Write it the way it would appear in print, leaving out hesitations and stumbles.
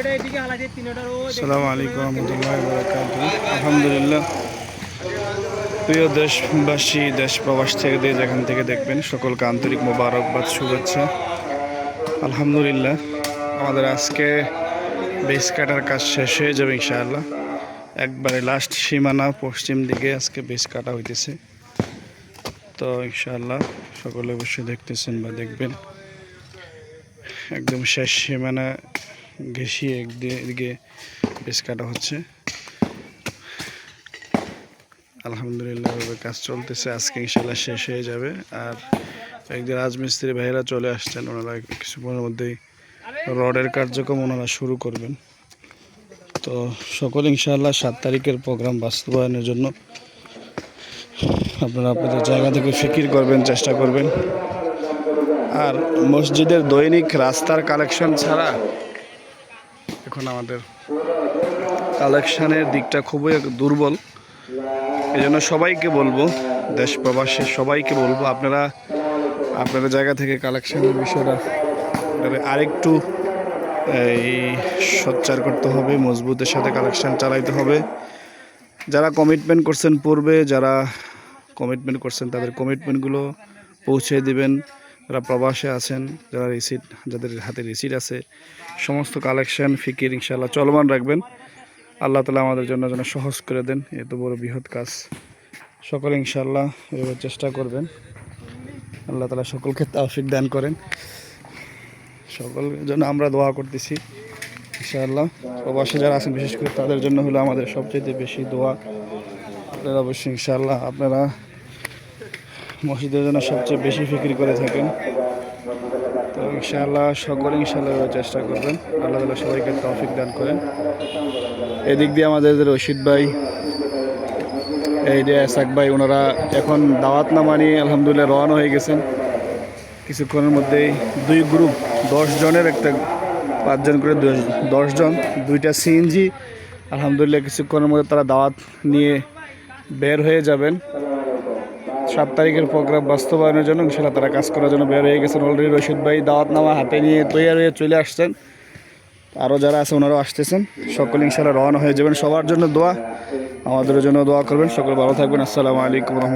আসসালামু আলাইকুম রহমতুল্লাহ বারাকাতুহু। আলহামদুলিল্লাহ, প্রিয় দেশবাসী, দেশ প্রবাস থেকে যেখান থেকে দেখবেন সকলকে আন্তরিক মোবারকবাদ, শুভেচ্ছা। আলহামদুলিল্লাহ, আমাদের আজকে বেস কাটার কাজ শেষ হয়ে যাবে ইনশাআল্লাহ। একবারে লাস্ট সীমানা পশ্চিম দিকে আজকে বেস কাটা হইতেছে। তো ইনশাআল্লাহ সকলে অবশ্যই দেখতেছেন বা দেখবেন। একদম শেষ সীমানা ঘেঁষিয়ে একদিকে বেস কাটা হচ্ছে। আলহামদুলিল্লাহ কাজ চলতেছে, আজকে ইনশাআল্লাহ শেষ হয়ে যাবে। আর একদিন রাজমিস্ত্রি ভাইয়েরা চলে আসছেন, ওনারা কিছুক্ষণের মধ্যেই রডের কার্যক্রম ওনারা শুরু করবেন। তো সকলে ইনশাআল্লাহ 7 তারিখের প্রোগ্রাম বাস্তবায়নের জন্য আপনারা আপনাদের জায়গা থেকে ফিকির করবেন, চেষ্টা করবেন। আর মসজিদের দৈনিক রাস্তার কালেকশন ছাড়া এখন আমাদের কালেকশানের দিকটা খুবই দুর্বল। এই জন্য সবাইকে বলবো, দেশ প্রবাসী সবাইকে বলবো, আপনারা আপনাদের জায়গা থেকে কালেকশানের বিষয়টা আরেকটু সোচ্চার করতে হবে, মজবুতের সাথে কালেকশান চালাইতে হবে। যারা কমিটমেন্ট করছেন পূর্বে, যারা কমিটমেন্ট করছেন তাদের কমিটমেন্টগুলো পৌঁছে দিবেন। যারা প্রবাসে আছেন, যারা যাদের হাতে রিসিট আছে, সমস্ত কালেকশান ফিকির ইনশাআল্লাহ চলমান রাখবেন। আল্লাহ তাআলা আমাদের জন্য যেন সহজ করে দেন এত বড় বৃহৎ কাজ। সকলে ইনশাআল্লাহ এভাবে চেষ্টা করবেন। আল্লাহ তাআলা সকলকে তৌফিক দান করেন। সকলের জন্য আমরা দোয়া করতেছি ইনশাআল্লাহ। প্রবাসে যারা আছেন বিশেষ করে তাদের জন্য হলো আমাদের সবচেয়ে বেশি দোয়া। আপনারা অবশ্যই ইনশাআল্লাহ আপনারা মসজিদের জন্য সবচেয়ে বেশি ফিকির করে থাকেন। তো ইনশাআল্লাহ সকলে ইনশাআল্লাহ চেষ্টা করবেন। আল্লাহ তাআলা সবাইকে তৌফিক দান করেন। এদিক দিয়ে আমাদের রশিদ ভাই, এই যে এসাক ভাই, ওনারা এখন দাওয়াতনামা নিয়ে আলহামদুলিল্লাহ রওনা হয়ে গেছেন। কিছুক্ষণের মধ্যেই 2 গ্রুপ 10 জনের, একটা 5 জন করে 10 জন, 2টা সিএনজি আলহামদুলিল্লাহ কিছুক্ষণের মধ্যে তারা দাওয়াত নিয়ে বের হয়ে যাবেন। 7 তারিখের প্রোগ্রাম বাস্তবায়নের জন্য ইনশাআল্লাহ তারা কাজ করার জন্য বের হয়ে গেছেন। অলরেডি রশিদ ভাই দাওয়াতনামা হাতে নিয়ে তৈরি হয়ে চলে আসছেন। আরও যারা আছে ওনারাও আসতেছেন। সকলে ইনশাআল্লাহ রওনা হয়ে যাবেন। সবার জন্য দোয়া, আমাদের জন্য দোয়া করবেন। সকলে ভালো থাকবেন। আসসালামু আলাইকুম।